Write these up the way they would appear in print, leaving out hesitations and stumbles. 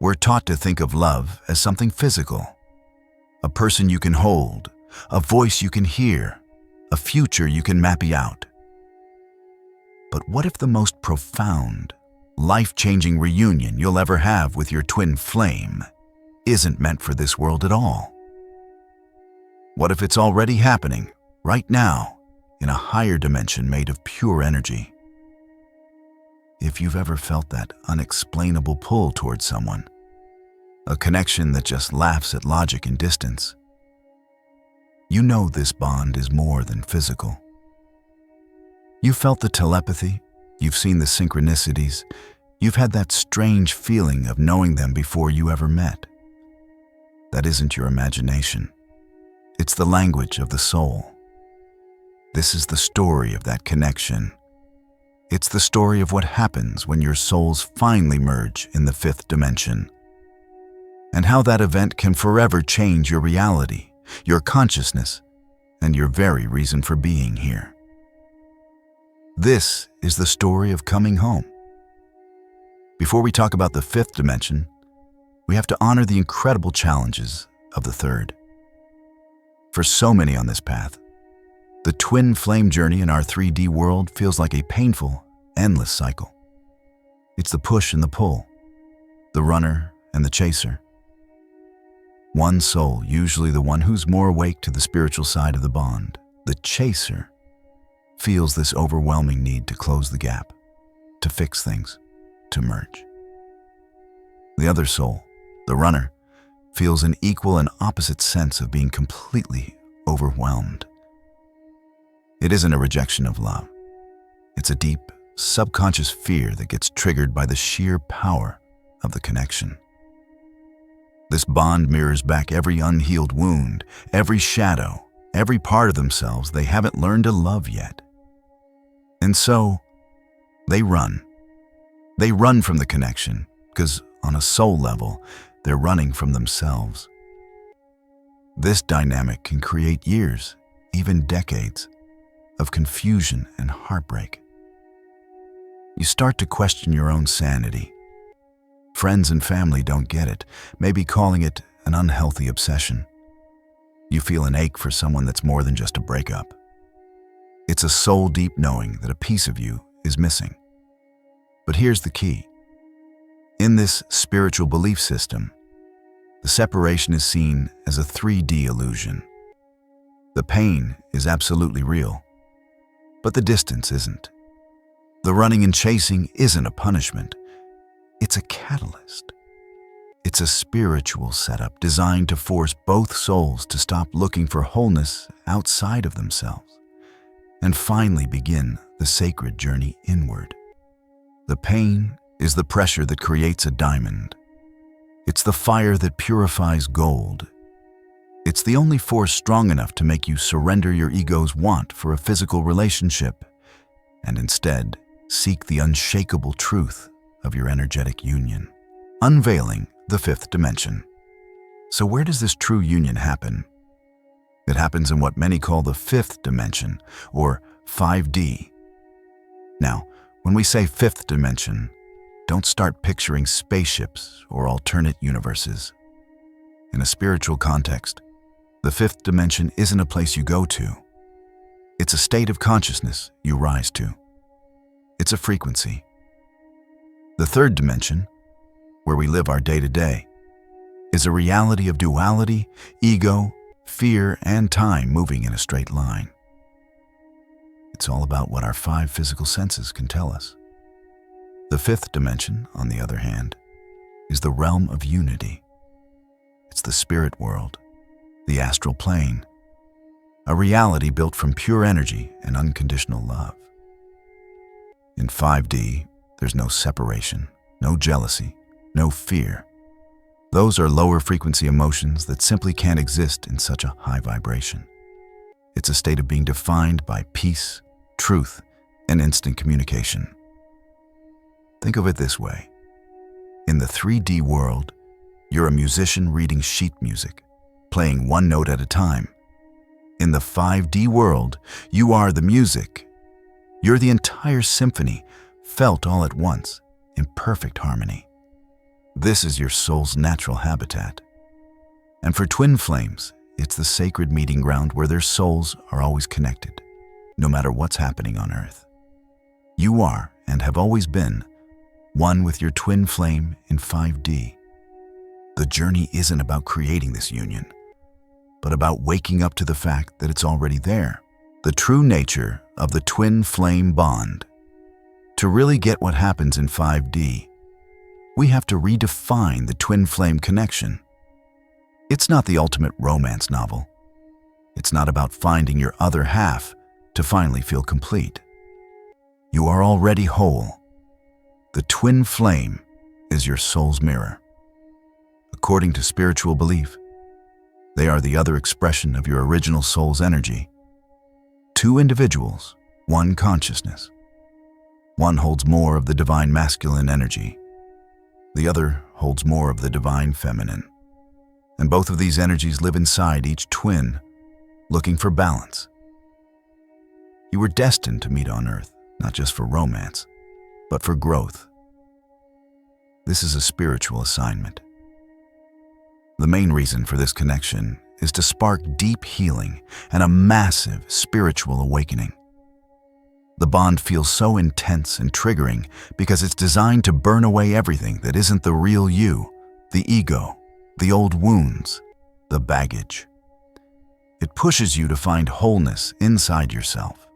We're taught to think of love as something physical, a person you can hold, a voice you can hear, a future you can map out. But what if the most profound, life-changing reunion you'll ever have with your twin flame isn't meant for this world at all? What if it's already happening, right now, in a higher dimension made of pure energy? If you've ever felt that unexplainable pull towards someone, a connection that just laughs at logic and distance, you know this bond is more than physical. You've felt the telepathy, you've seen the synchronicities, you've had that strange feeling of knowing them before you ever met. That isn't your imagination. It's the language of the soul. This is the story of that connection. It's the story of what happens when your souls finally merge in the fifth dimension, and how that event can forever change your reality, your consciousness, and your very reason for being here. This is the story of coming home. Before we talk about the fifth dimension, we have to honor the incredible challenges of the third. For so many on this path, the twin flame journey in our 3D world feels like a painful, endless cycle. It's the push and the pull, the runner and the chaser. One soul, usually the one who's more awake to the spiritual side of the bond, the chaser, feels this overwhelming need to close the gap, to fix things, to merge. The other soul, the runner, feels an equal and opposite sense of being completely overwhelmed. It isn't a rejection of love. It's a deep, subconscious fear that gets triggered by the sheer power of the connection. This bond mirrors back every unhealed wound, every shadow, every part of themselves they haven't learned to love yet. And so, they run. They run from the connection, because on a soul level, they're running from themselves. This dynamic can create years, even decades, of confusion and heartbreak. You start to question your own sanity. Friends and family don't get it, maybe calling it an unhealthy obsession. You feel an ache for someone that's more than just a breakup. It's a soul-deep knowing that a piece of you is missing. But here's the key. In this spiritual belief system, the separation is seen as a 3D illusion. The pain is absolutely real, but the distance isn't. The running and chasing isn't a punishment. It's a catalyst. It's a spiritual setup designed to force both souls to stop looking for wholeness outside of themselves and finally begin the sacred journey inward. The pain is the pressure that creates a diamond. It's the fire that purifies gold. It's the only force strong enough to make you surrender your ego's want for a physical relationship and instead seek the unshakable truth of your energetic union, unveiling the fifth dimension. So where does this true union happen? It happens in what many call the fifth dimension, or 5D. Now, when we say fifth dimension, don't start picturing spaceships or alternate universes. In a spiritual context, the fifth dimension isn't a place you go to. It's a state of consciousness you rise to. It's a frequency. The third dimension, where we live our day-to-day, is a reality of duality, ego, fear, and time moving in a straight line. It's all about what our 5 physical senses can tell us. The fifth dimension, on the other hand, is the realm of unity. It's the spirit world, the astral plane, a reality built from pure energy and unconditional love. In 5D, there's no separation, no jealousy, no fear. Those are lower frequency emotions that simply can't exist in such a high vibration. It's a state of being defined by peace, truth, and instant communication. Think of it this way. In the 3D world, you're a musician reading sheet music, playing one note at a time. In the 5D world, you are the music. You're the entire symphony, felt all at once, in perfect harmony. This is your soul's natural habitat. And for twin flames, it's the sacred meeting ground where their souls are always connected, no matter what's happening on Earth. You are, and have always been, one with your twin flame in 5D. The journey isn't about creating this union, but about waking up to the fact that it's already there. The true nature of the twin flame bond. To really get what happens in 5D, we have to redefine the twin flame connection. It's not the ultimate romance novel. It's not about finding your other half to finally feel complete. You are already whole. The twin flame is your soul's mirror. According to spiritual belief, they are the other expression of your original soul's energy. Two individuals, one consciousness. One holds more of the divine masculine energy. The other holds more of the divine feminine. And both of these energies live inside each twin, looking for balance. You were destined to meet on Earth, not just for romance, but for growth. This is a spiritual assignment. The main reason for this connection is to spark deep healing and a massive spiritual awakening. The bond feels so intense and triggering because it's designed to burn away everything that isn't the real you, the ego, the old wounds, the baggage. It pushes you to find wholeness inside yourself.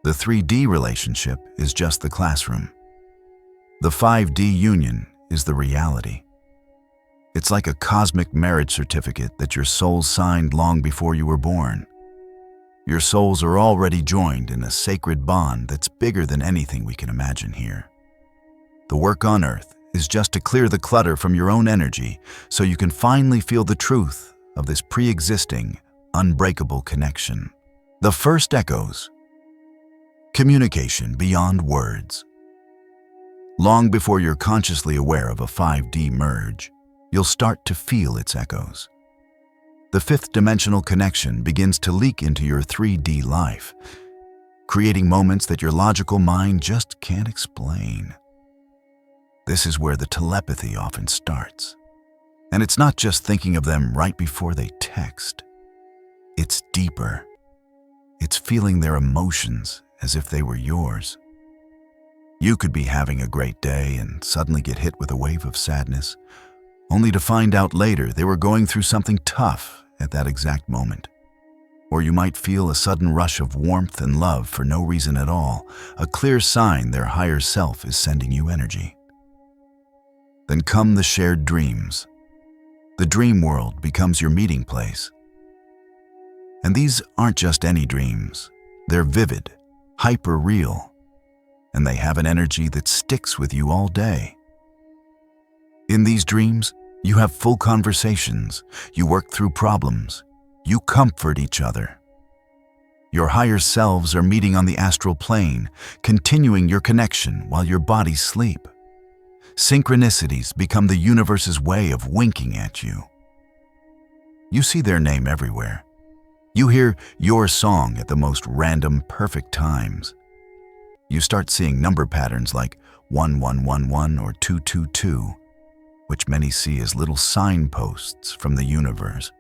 The 3D relationship is just the classroom. The 5D union is the reality. It's like a cosmic marriage certificate that your souls signed long before you were born. Your souls are already joined in a sacred bond that's bigger than anything we can imagine here. The work on Earth is just to clear the clutter from your own energy so you can finally feel the truth of this pre-existing, unbreakable connection. The first echoes. Communication beyond words. Long before you're consciously aware of a 5D merge, you'll start to feel its echoes. The fifth dimensional connection begins to leak into your 3D life, creating moments that your logical mind just can't explain. This is where the telepathy often starts. And it's not just thinking of them right before they text. It's deeper. It's feeling their emotions as if they were yours. You could be having a great day and suddenly get hit with a wave of sadness, only to find out later they were going through something tough at that exact moment. Or you might feel a sudden rush of warmth and love for no reason at all, a clear sign their higher self is sending you energy. Then come the shared dreams. The dream world becomes your meeting place. And these aren't just any dreams. They're vivid, hyper-real, and they have an energy that sticks with you all day. In these dreams, you have full conversations, you work through problems, you comfort each other. Your higher selves are meeting on the astral plane, continuing your connection while your bodies sleep. Synchronicities become the universe's way of winking at you. You see their name everywhere. You hear your song at the most random, perfect times. You start seeing number patterns like 1111 or 222, which many see as little signposts from the universe,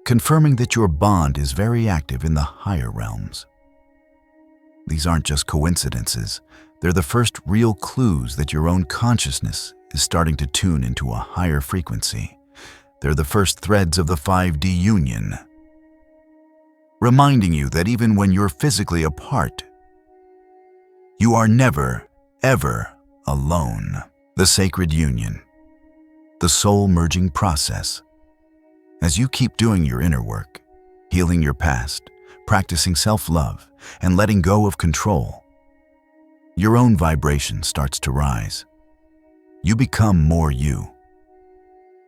confirming that your bond is very active in the higher realms. These aren't just coincidences. They're the first real clues that your own consciousness is starting to tune into a higher frequency. They're the first threads of the 5D union, reminding you that even when you're physically apart, you are never, ever alone. The sacred union, the soul-merging process. As you keep doing your inner work, healing your past, practicing self-love, and letting go of control, your own vibration starts to rise. You become more you.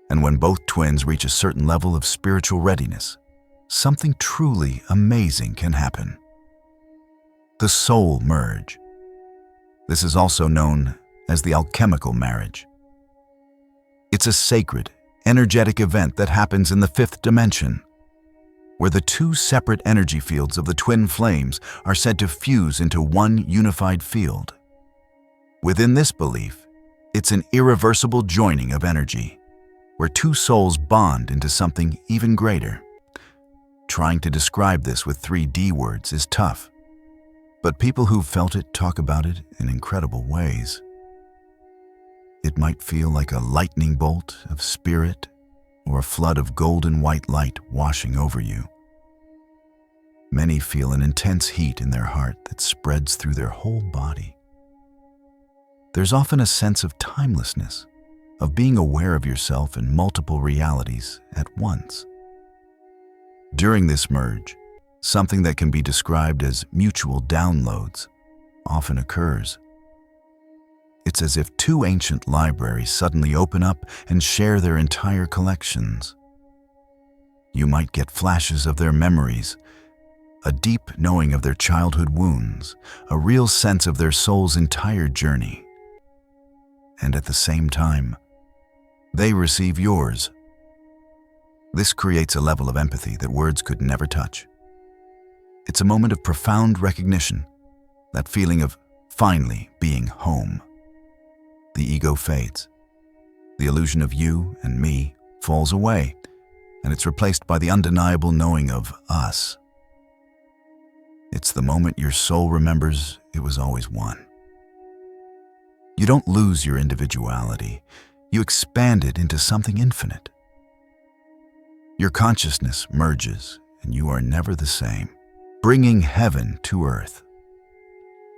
And when both twins reach a certain level of spiritual readiness, something truly amazing can happen. The soul merge. This is also known as the alchemical marriage. It's a sacred, energetic event that happens in the fifth dimension, where the two separate energy fields of the twin flames are said to fuse into one unified field. Within this belief, It's an irreversible joining of energy, where two souls bond into something even greater. Trying to describe this with 3D words is tough, but people who've felt it talk about it in incredible ways. It might feel like a lightning bolt of spirit or a flood of golden white light washing over you. Many feel an intense heat in their heart that spreads through their whole body. There's often a sense of timelessness, of being aware of yourself in multiple realities at once. During this merge, something that can be described as mutual downloads often occurs. It's as if two ancient libraries suddenly open up and share their entire collections. You might get flashes of their memories, a deep knowing of their childhood wounds, a real sense of their soul's entire journey. And at the same time, they receive yours. This creates a level of empathy that words could never touch. It's a moment of profound recognition, that feeling of finally being home. The ego fades. The illusion of you and me falls away, and it's replaced by the undeniable knowing of us. It's the moment your soul remembers it was always one. You don't lose your individuality. You expand it into something infinite. Your consciousness merges, and you are never the same, bringing heaven to earth.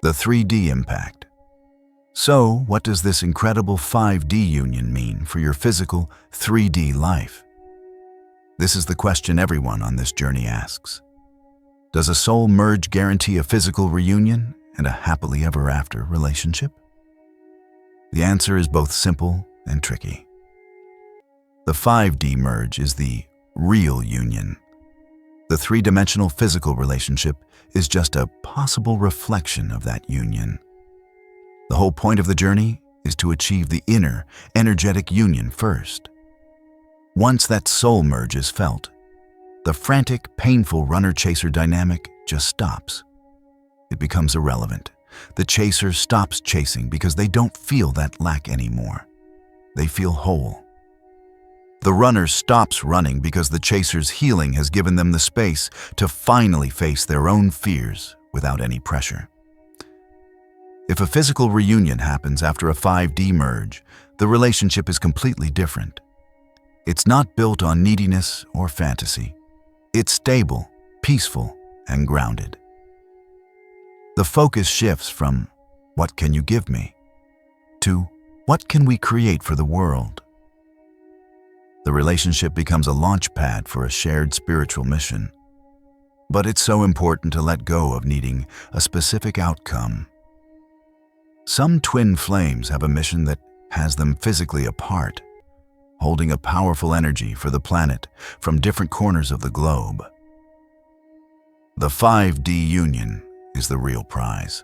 The 3D impact. So, what does this incredible 5D union mean for your physical 3D life? This is the question everyone on this journey asks. Does a soul merge guarantee a physical reunion and a happily ever after relationship? The answer is both simple and tricky. The 5D merge is the real union. The three-dimensional physical relationship is just a possible reflection of that union. The whole point of the journey is to achieve the inner, energetic union first. Once that soul merge is felt, the frantic, painful runner-chaser dynamic just stops. It becomes irrelevant. The chaser stops chasing because they don't feel that lack anymore. They feel whole. The runner stops running because the chaser's healing has given them the space to finally face their own fears without any pressure. If a physical reunion happens after a 5D merge, the relationship is completely different. It's not built on neediness or fantasy. It's stable, peaceful, and grounded. The focus shifts from, "What can you give me?" to, "What can we create for the world?" The relationship becomes a launch pad for a shared spiritual mission. But it's so important to let go of needing a specific outcome. Some twin flames have a mission that has them physically apart, holding a powerful energy for the planet from different corners of the globe. The 5D union is the real prize.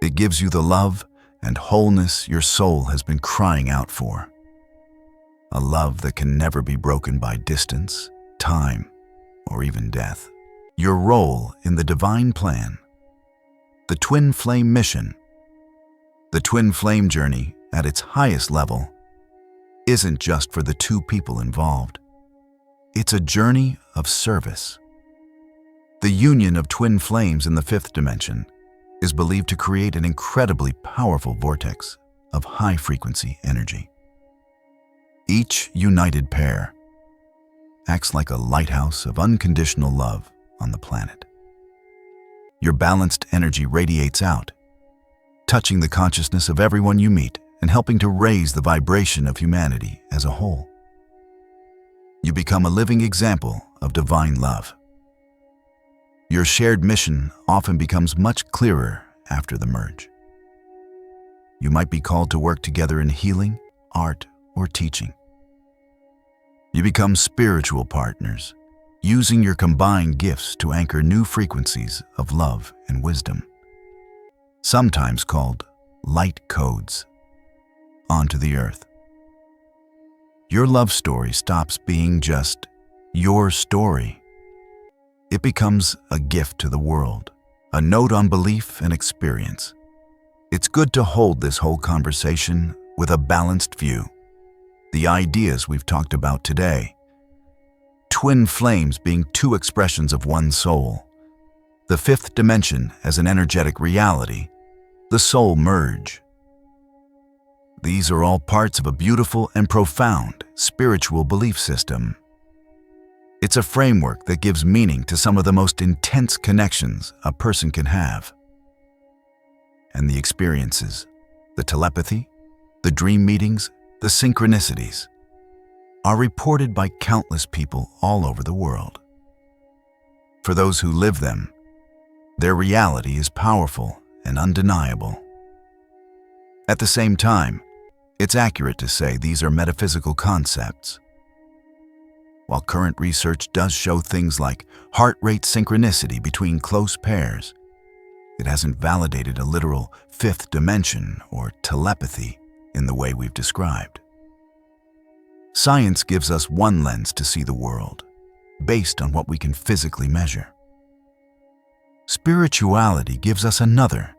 It gives you the love and wholeness your soul has been crying out for. A love that can never be broken by distance, time, or even death. Your role in the divine plan. The twin flame mission. The twin flame journey, at its highest level, isn't just for the two people involved. It's a journey of service. The union of twin flames in the 5th dimension is believed to create an incredibly powerful vortex of high-frequency energy. Each united pair acts like a lighthouse of unconditional love on the planet. Your balanced energy radiates out, touching the consciousness of everyone you meet and helping to raise the vibration of humanity as a whole. You become a living example of divine love. Your shared mission often becomes much clearer after the merge. You might be called to work together in healing, art, or teaching. You become spiritual partners, using your combined gifts to anchor new frequencies of love and wisdom, sometimes called light codes, onto the earth. Your love story stops being just your story. It becomes a gift to the world, a note on belief and experience. It's good to hold this whole conversation with a balanced view. The ideas we've talked about today, twin flames being two expressions of one soul, the fifth dimension as an energetic reality, the soul merge. These are all parts of a beautiful and profound spiritual belief system. It's a framework that gives meaning to some of the most intense connections a person can have. And the experiences, the telepathy, the dream meetings, the synchronicities, are reported by countless people all over the world. For those who live them, their reality is powerful and undeniable. At the same time, it's accurate to say these are metaphysical concepts. While current research does show things like heart rate synchronicity between close pairs, it hasn't validated a literal fifth dimension or telepathy in the way we've described. Science gives us one lens to see the world, based on what we can physically measure. Spirituality gives us another,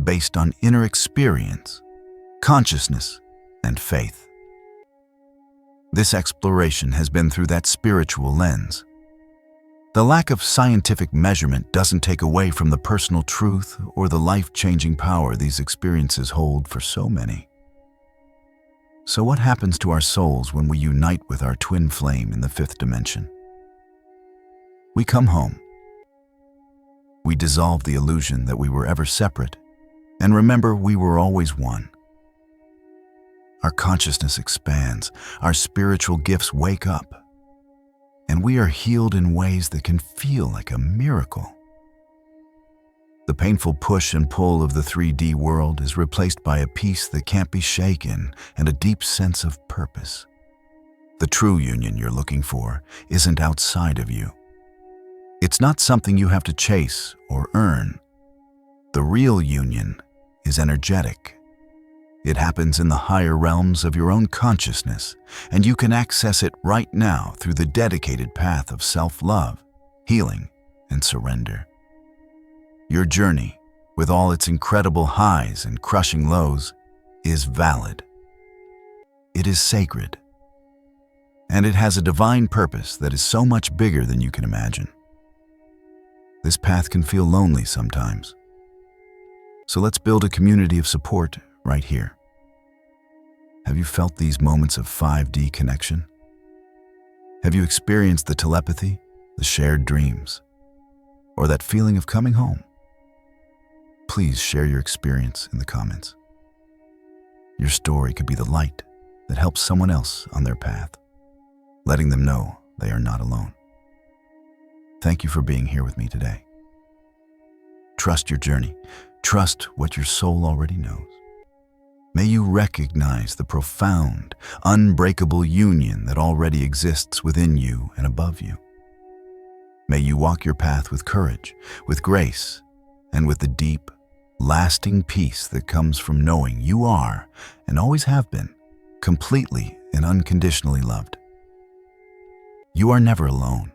based on inner experience, consciousness, and faith. This exploration has been through that spiritual lens. The lack of scientific measurement doesn't take away from the personal truth or the life-changing power these experiences hold for so many. So what happens to our souls when we unite with our twin flame in the fifth dimension? We come home. We dissolve the illusion that we were ever separate, and remember we were always one. Our consciousness expands, our spiritual gifts wake up, and we are healed in ways that can feel like a miracle. The painful push and pull of the 3D world is replaced by a peace that can't be shaken and a deep sense of purpose. The true union you're looking for isn't outside of you. It's not something you have to chase or earn. The real union is energetic. It happens in the higher realms of your own consciousness, and you can access it right now through the dedicated path of self-love, healing, and surrender. Your journey, with all its incredible highs and crushing lows, is valid. It is sacred. And it has a divine purpose that is so much bigger than you can imagine. This path can feel lonely sometimes. So let's build a community of support right here. Have you felt these moments of 5D connection? Have you experienced the telepathy, the shared dreams, or that feeling of coming home? Please share your experience in the comments. Your story could be the light that helps someone else on their path, letting them know they are not alone. Thank you for being here with me today. Trust your journey. Trust what your soul already knows. May you recognize the profound, unbreakable union that already exists within you and above you. May you walk your path with courage, with grace, and with the deep, lasting peace that comes from knowing you are, and always have been, completely and unconditionally loved. You are never alone.